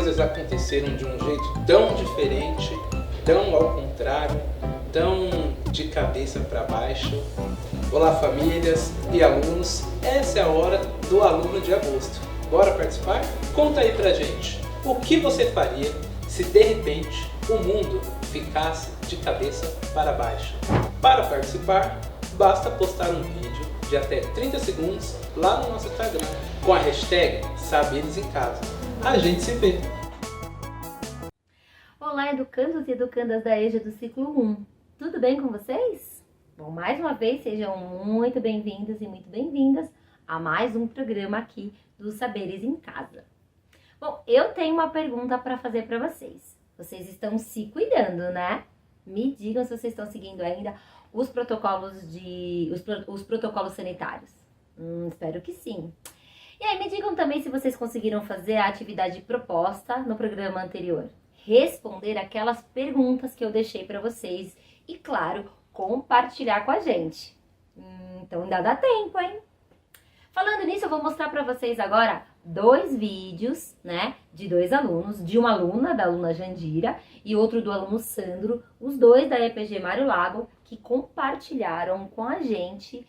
coisas aconteceram de um jeito tão diferente, tão ao contrário, tão de cabeça para baixo. Olá famílias e alunos, essa é a hora do aluno de agosto. Bora participar? Conta aí pra gente, o que você faria se de repente o mundo ficasse de cabeça para baixo? Para participar, basta postar um vídeo de até 30 segundos lá no nosso Instagram com a hashtag Saberes em Casa. A gente se vê! Olá, educandos e educandas da EJA do ciclo 1. Tudo bem com vocês? Bom, mais uma vez, sejam muito bem-vindos e muito bem-vindas a mais um programa aqui dos Saberes em Casa. Bom, eu tenho uma pergunta para fazer para vocês. Vocês estão se cuidando, né? Me digam se vocês estão seguindo ainda os protocolos os protocolos sanitários. Espero que sim. E aí, me digam também se vocês conseguiram fazer a atividade proposta no programa anterior. Responder aquelas perguntas que eu deixei para vocês e, claro, compartilhar com a gente. Então ainda dá tempo, hein? Falando nisso, eu vou mostrar para vocês agora 2 vídeos, né, de 2 alunos, de uma aluna, da aluna Jandira, e outro do aluno Sandro, os dois da EPG Mário Lago, que compartilharam com a gente,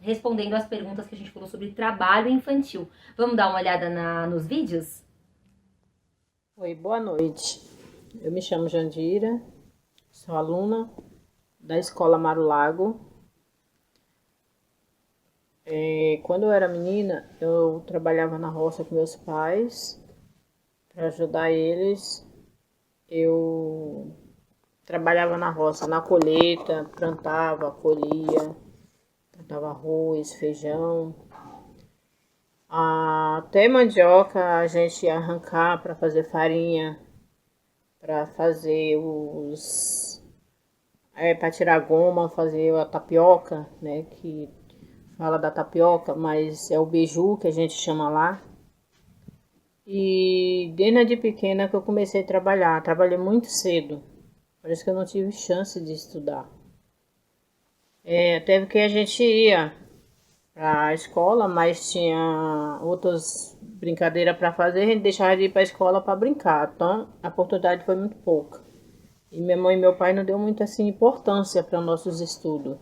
respondendo as perguntas que a gente falou sobre trabalho infantil. Vamos dar uma olhada nos vídeos? Oi, boa noite. Eu me chamo Jandira, sou aluna da Escola Mário Lago. Quando eu era menina, eu trabalhava na roça com meus pais. Para ajudar eles, eu trabalhava na roça, na colheita, plantava, colhia, plantava arroz, feijão. Até mandioca a gente ia arrancar para fazer farinha, para fazer para tirar a goma, fazer a tapioca, né, que fala da tapioca, mas é o beiju que a gente chama lá. E desde pequena que eu comecei a trabalhar, trabalhei muito cedo, por isso que eu não tive chance de estudar. Até que a gente ia para a escola, mas tinha outras brincadeiras para fazer, a gente deixava de ir para a escola para brincar, então a oportunidade foi muito pouca. E minha mãe e meu pai não deu muita assim, importância para nossos estudos.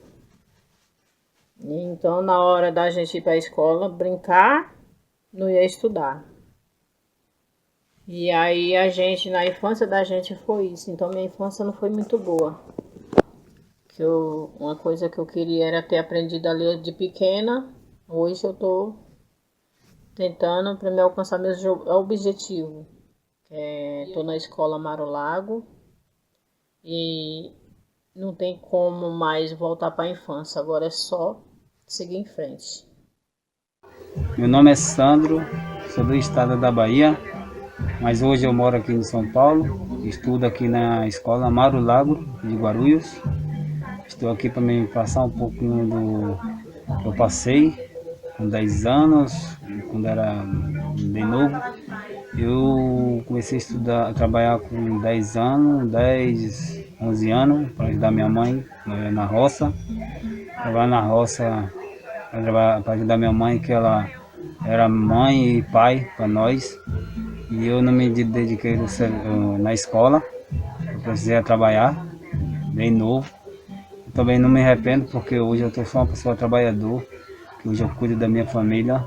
Então, na hora da gente ir para a escola brincar, não ia estudar. E aí a gente, na infância da gente foi isso. Então minha infância não foi muito boa. Uma coisa que eu queria era ter aprendido a ler de pequena. Hoje eu tô tentando para me alcançar meu objetivo. Tô na escola Mário Lago e não tem como mais voltar para a infância. Agora é só seguir em frente. Meu nome é Sandro, sou do estado da Bahia, mas hoje eu moro aqui em São Paulo, estudo aqui na escola Mário Lago de Guarulhos. Estou aqui para me passar um pouquinho do que eu passei com 10 anos, quando era bem novo. Eu comecei a estudar, a trabalhar com 10 anos, 10, 11 anos, para ajudar minha mãe na roça. Trabalhar na roça para ajudar minha mãe, que ela era mãe e pai para nós. E eu não me dediquei na escola, eu precisei trabalhar, bem novo. Eu também não me arrependo, porque hoje eu sou uma pessoa trabalhador, que hoje eu cuido da minha família.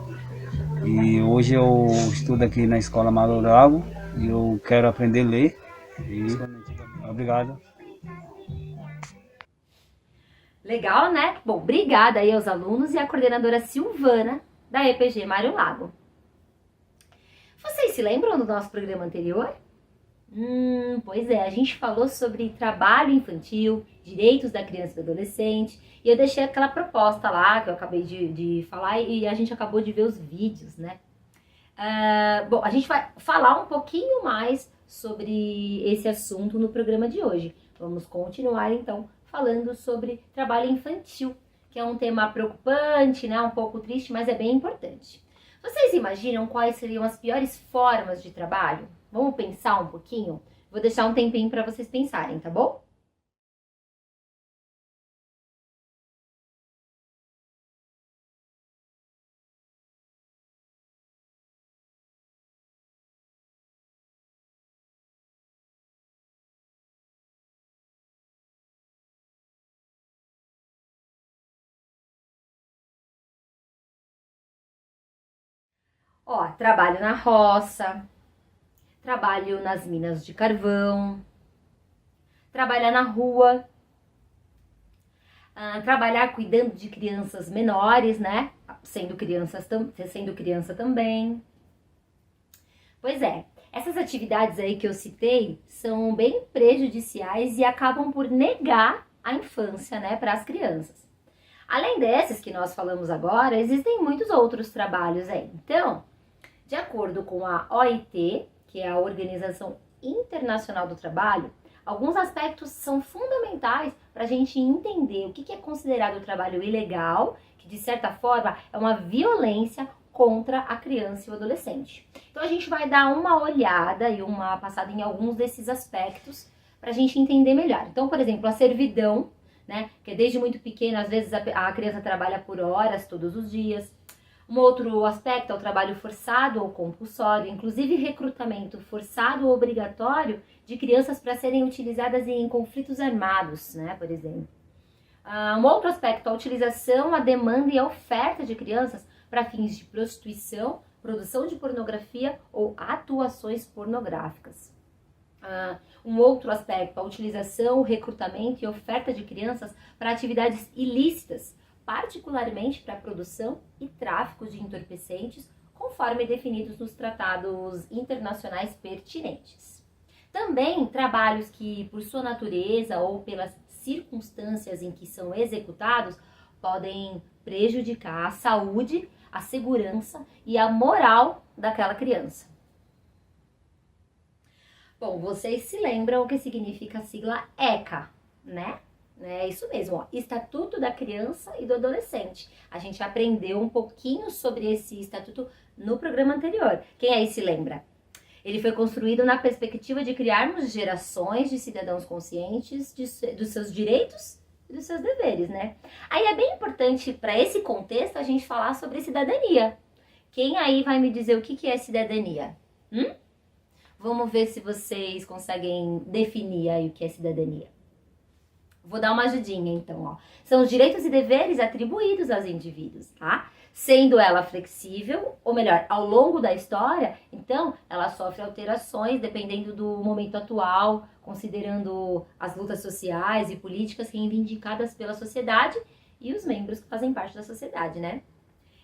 E hoje eu estudo aqui na escola Mário Lago e eu quero aprender a ler. Obrigado. Legal, né? Bom, obrigada aí aos alunos e à coordenadora Silvana da EPG Mário Lago. Vocês se lembram do nosso programa anterior? Pois é, a gente falou sobre trabalho infantil, direitos da criança e do adolescente, e eu deixei aquela proposta lá que eu acabei de falar e a gente acabou de ver os vídeos, né? Bom, a gente vai falar um pouquinho mais sobre esse assunto no programa de hoje. Vamos continuar então falando sobre trabalho infantil, que é um tema preocupante, né? Um pouco triste, mas é bem importante. Vocês imaginam quais seriam as piores formas de trabalho? Vamos pensar um pouquinho? Vou deixar um tempinho para vocês pensarem, tá bom? Ó, trabalho na roça, trabalho nas minas de carvão, trabalhar na rua, trabalhar cuidando de crianças menores, né? Sendo criança também. Pois é, essas atividades aí que eu citei são bem prejudiciais e acabam por negar a infância, né, para as crianças. Além desses que nós falamos agora, existem muitos outros trabalhos aí. Então, de acordo com a OIT, que é a Organização Internacional do Trabalho, alguns aspectos são fundamentais para a gente entender o que é considerado trabalho ilegal, que de certa forma é uma violência contra a criança e o adolescente. Então a gente vai dar uma olhada e uma passada em alguns desses aspectos para a gente entender melhor. Então, por exemplo, a servidão, né, que é desde muito pequena, às vezes a criança trabalha por horas todos os dias. Um outro aspecto é o trabalho forçado ou compulsório, inclusive recrutamento forçado ou obrigatório de crianças para serem utilizadas em conflitos armados, né, por exemplo. Um outro aspecto, a utilização, a demanda e a oferta de crianças para fins de prostituição, produção de pornografia ou atuações pornográficas. Um outro aspecto, a utilização, o recrutamento e oferta de crianças para atividades ilícitas, particularmente para a produção e tráfico de entorpecentes, conforme definidos nos tratados internacionais pertinentes. Também trabalhos que, por sua natureza ou pelas circunstâncias em que são executados, podem prejudicar a saúde, a segurança e a moral daquela criança. Bom, vocês se lembram o que significa a sigla ECA, né? É isso mesmo, ó, Estatuto da Criança e do Adolescente. A gente aprendeu um pouquinho sobre esse estatuto no programa anterior. Quem aí se lembra? Ele foi construído na perspectiva de criarmos gerações de cidadãos conscientes dos seus direitos e dos seus deveres, né? Aí é bem importante para esse contexto a gente falar sobre cidadania. Quem aí vai me dizer o que é cidadania? Vamos ver se vocês conseguem definir aí o que é cidadania. Vou dar uma ajudinha então, ó. São os direitos e deveres atribuídos aos indivíduos, tá? Sendo ela flexível, ou melhor, ao longo da história, então ela sofre alterações dependendo do momento atual, considerando as lutas sociais e políticas reivindicadas pela sociedade e os membros que fazem parte da sociedade, né?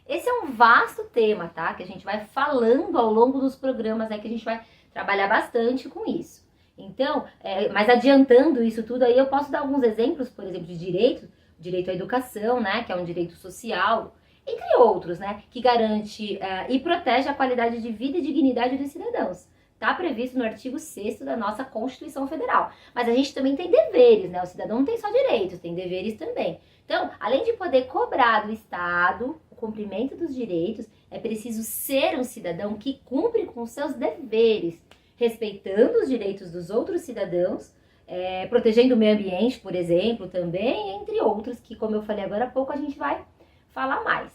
Esse é um vasto tema, tá? Que a gente vai falando ao longo dos programas, né? Que a gente vai trabalhar bastante com isso. Então, mas adiantando isso tudo aí, eu posso dar alguns exemplos, por exemplo, de direito à educação, né, que é um direito social, entre outros, né, que garante e protege a qualidade de vida e dignidade dos cidadãos. Está previsto no artigo 6º da nossa Constituição Federal. Mas a gente também tem deveres, né, o cidadão não tem só direitos, tem deveres também. Então, além de poder cobrar do Estado o cumprimento dos direitos, é preciso ser um cidadão que cumpre com seus deveres, respeitando os direitos dos outros cidadãos, protegendo o meio ambiente, por exemplo, também, entre outros, que, como eu falei agora há pouco, a gente vai falar mais.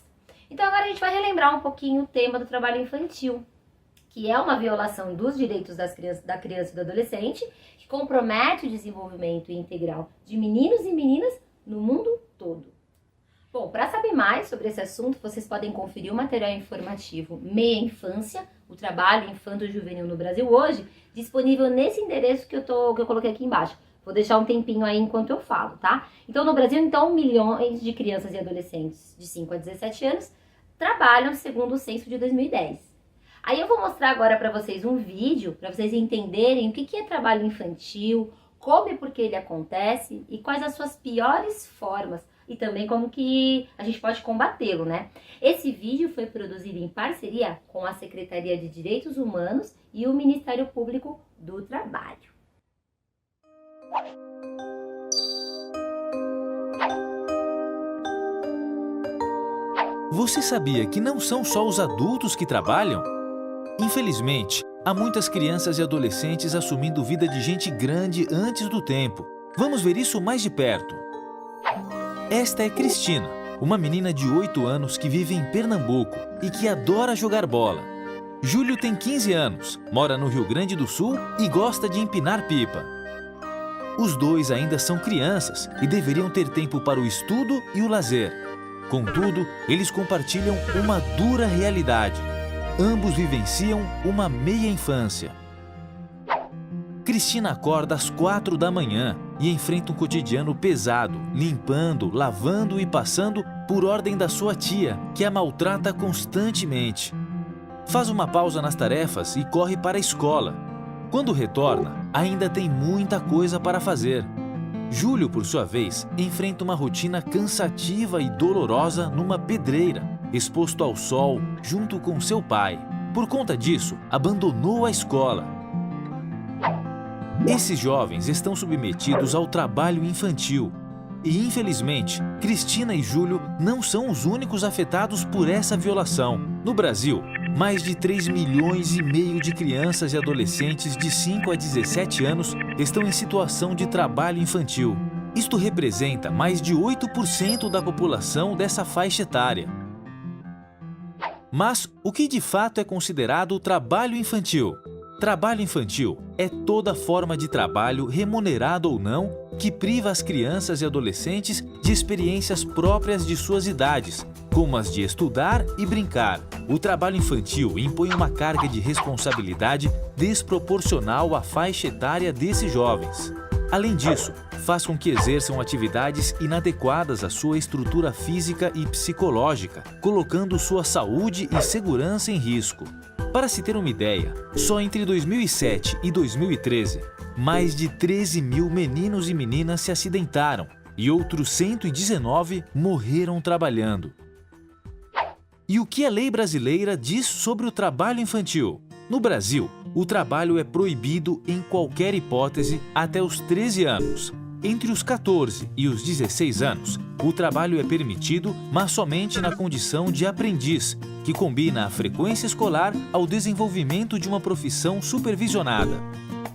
Então, agora a gente vai relembrar um pouquinho o tema do trabalho infantil, que é uma violação dos direitos da criança e do adolescente, que compromete o desenvolvimento integral de meninos e meninas no mundo todo. Bom, para saber mais sobre esse assunto, vocês podem conferir o material informativo Meia Infância, o trabalho infanto-juvenil no Brasil hoje, disponível nesse endereço que eu coloquei aqui embaixo. Vou deixar um tempinho aí enquanto eu falo, tá? Então, no Brasil, milhões de crianças e adolescentes de 5 a 17 anos trabalham segundo o censo de 2010. Aí eu vou mostrar agora para vocês um vídeo, para vocês entenderem o que é trabalho infantil, como e por que ele acontece e quais as suas piores formas, e também como que a gente pode combatê-lo, né? Esse vídeo foi produzido em parceria com a Secretaria de Direitos Humanos e o Ministério Público do Trabalho. Você sabia que não são só os adultos que trabalham? Infelizmente, há muitas crianças e adolescentes assumindo vida de gente grande antes do tempo. Vamos ver isso mais de perto. Esta é Cristina, uma menina de 8 anos que vive em Pernambuco e que adora jogar bola. Júlio tem 15 anos, mora no Rio Grande do Sul e gosta de empinar pipa. Os dois ainda são crianças e deveriam ter tempo para o estudo e o lazer. Contudo, eles compartilham uma dura realidade. ambos vivenciam uma meia infância. Cristina acorda às 4 da manhã e enfrenta um cotidiano pesado, limpando, lavando e passando por ordem da sua tia, que a maltrata constantemente. Faz uma pausa nas tarefas e corre para a escola. Quando retorna, ainda tem muita coisa para fazer. Júlio, por sua vez, enfrenta uma rotina cansativa e dolorosa numa pedreira, exposto ao sol junto com seu pai. Por conta disso, abandonou a escola. Esses jovens estão submetidos ao trabalho infantil. E, infelizmente, Cristina e Júlio não são os únicos afetados por essa violação. No Brasil, mais de 3,5 milhões de crianças e adolescentes de 5 a 17 anos estão em situação de trabalho infantil. Isto representa mais de 8% da população dessa faixa etária. Mas o que de fato é considerado trabalho infantil? Trabalho infantil é toda forma de trabalho, remunerado ou não, que priva as crianças e adolescentes de experiências próprias de suas idades, como as de estudar e brincar. O trabalho infantil impõe uma carga de responsabilidade desproporcional à faixa etária desses jovens. Além disso, faz com que exerçam atividades inadequadas à sua estrutura física e psicológica, colocando sua saúde e segurança em risco. Para se ter uma ideia, só entre 2007 e 2013, mais de 13 mil meninos e meninas se acidentaram e outros 119 morreram trabalhando. E o que a lei brasileira diz sobre o trabalho infantil? No Brasil, o trabalho é proibido em qualquer hipótese até os 13 anos. Entre os 14 e os 16 anos, o trabalho é permitido, mas somente na condição de aprendiz, que combina a frequência escolar ao desenvolvimento de uma profissão supervisionada.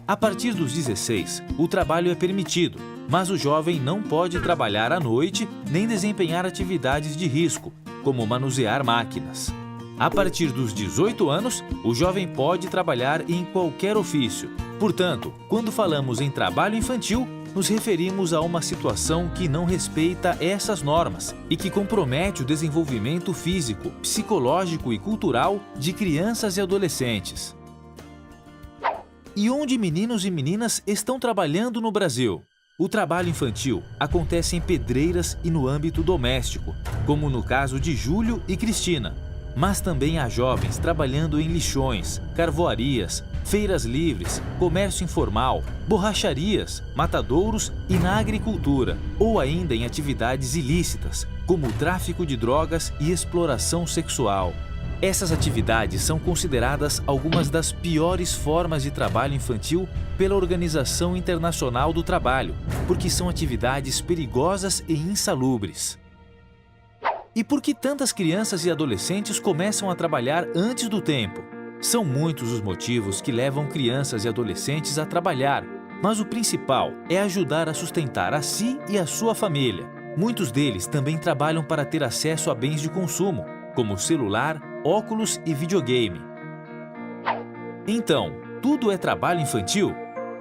A partir dos 16, o trabalho é permitido, mas o jovem não pode trabalhar à noite nem desempenhar atividades de risco, como manusear máquinas. A partir dos 18 anos, o jovem pode trabalhar em qualquer ofício. Portanto, quando falamos em trabalho infantil, nos referimos a uma situação que não respeita essas normas e que compromete o desenvolvimento físico, psicológico e cultural de crianças e adolescentes. E onde meninos e meninas estão trabalhando no Brasil? O trabalho infantil acontece em pedreiras e no âmbito doméstico, como no caso de Júlio e Cristina. Mas também há jovens trabalhando em lixões, carvoarias, feiras livres, comércio informal, borracharias, matadouros e na agricultura, ou ainda em atividades ilícitas, como o tráfico de drogas e exploração sexual. Essas atividades são consideradas algumas das piores formas de trabalho infantil pela Organização Internacional do Trabalho, porque são atividades perigosas e insalubres. E por que tantas crianças e adolescentes começam a trabalhar antes do tempo? São muitos os motivos que levam crianças e adolescentes a trabalhar, mas o principal é ajudar a sustentar a si e a sua família. Muitos deles também trabalham para ter acesso a bens de consumo, como celular, óculos e videogame. Então, tudo é trabalho infantil?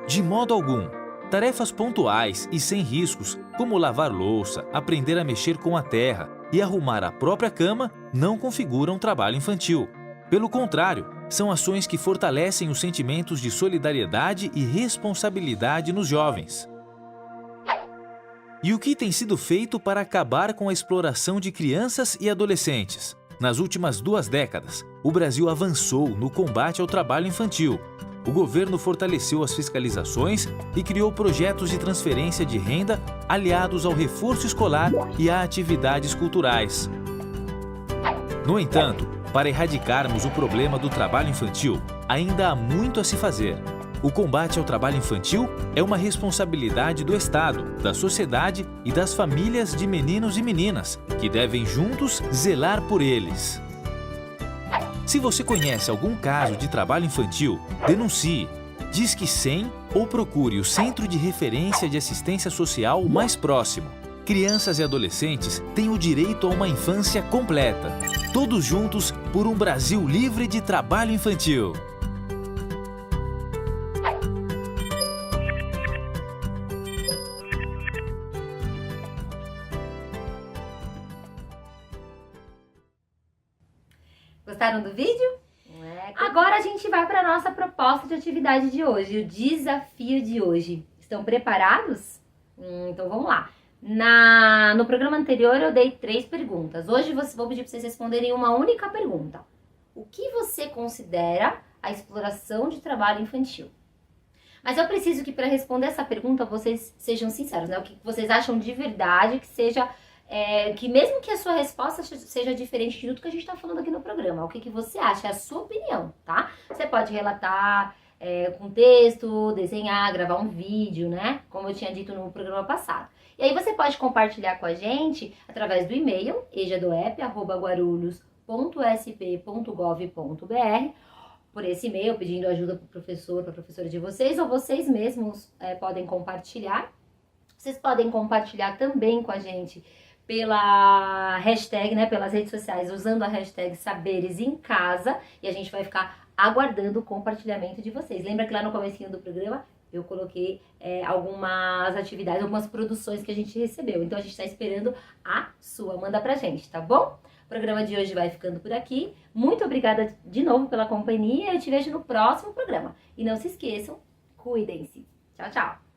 De modo algum. Tarefas pontuais e sem riscos, como lavar louça, aprender a mexer com a terra e arrumar a própria cama, não configuram trabalho infantil. Pelo contrário, são ações que fortalecem os sentimentos de solidariedade e responsabilidade nos jovens. E o que tem sido feito para acabar com a exploração de crianças e adolescentes? Nas últimas 2 décadas, o Brasil avançou no combate ao trabalho infantil. O governo fortaleceu as fiscalizações e criou projetos de transferência de renda aliados ao reforço escolar e a atividades culturais. No entanto, para erradicarmos o problema do trabalho infantil, ainda há muito a se fazer. O combate ao trabalho infantil é uma responsabilidade do Estado, da sociedade e das famílias de meninos e meninas, que devem juntos zelar por eles. Se você conhece algum caso de trabalho infantil, denuncie, Disque 100 ou procure o Centro de Referência de Assistência Social mais próximo. Crianças e adolescentes têm o direito a uma infância completa. Todos juntos por um Brasil livre de trabalho infantil. Gostaram do vídeo? agora a gente vai para a nossa proposta de atividade de hoje, o desafio de hoje. Estão preparados? Então vamos lá. No programa anterior eu dei 3 perguntas. Hoje vou pedir para vocês responderem uma única pergunta. O que você considera a exploração de trabalho infantil? Mas eu preciso que para responder essa pergunta vocês sejam sinceros, né? O que vocês acham de verdade, que seja... que mesmo que a sua resposta seja diferente de tudo que a gente está falando aqui no programa, o que você acha, é a sua opinião, tá? Você pode relatar com texto, desenhar, gravar um vídeo, né? Como eu tinha dito no programa passado. E aí você pode compartilhar com a gente através do e-mail, ejadoep@guarulhos.sp.gov.br, por esse e-mail, pedindo ajuda para o professor, para a professora de vocês, ou vocês mesmos podem compartilhar. Vocês podem compartilhar também com a gente pela hashtag, né, pelas redes sociais, usando a hashtag Saberes em Casa, e a gente vai ficar aguardando o compartilhamento de vocês. Lembra que lá no comecinho do programa eu coloquei algumas atividades, algumas produções que a gente recebeu, então a gente está esperando a sua, manda pra gente, tá bom? O programa de hoje vai ficando por aqui. Muito obrigada de novo pela companhia. Eu te vejo no próximo programa. E não se esqueçam, cuidem-se. Tchau, tchau.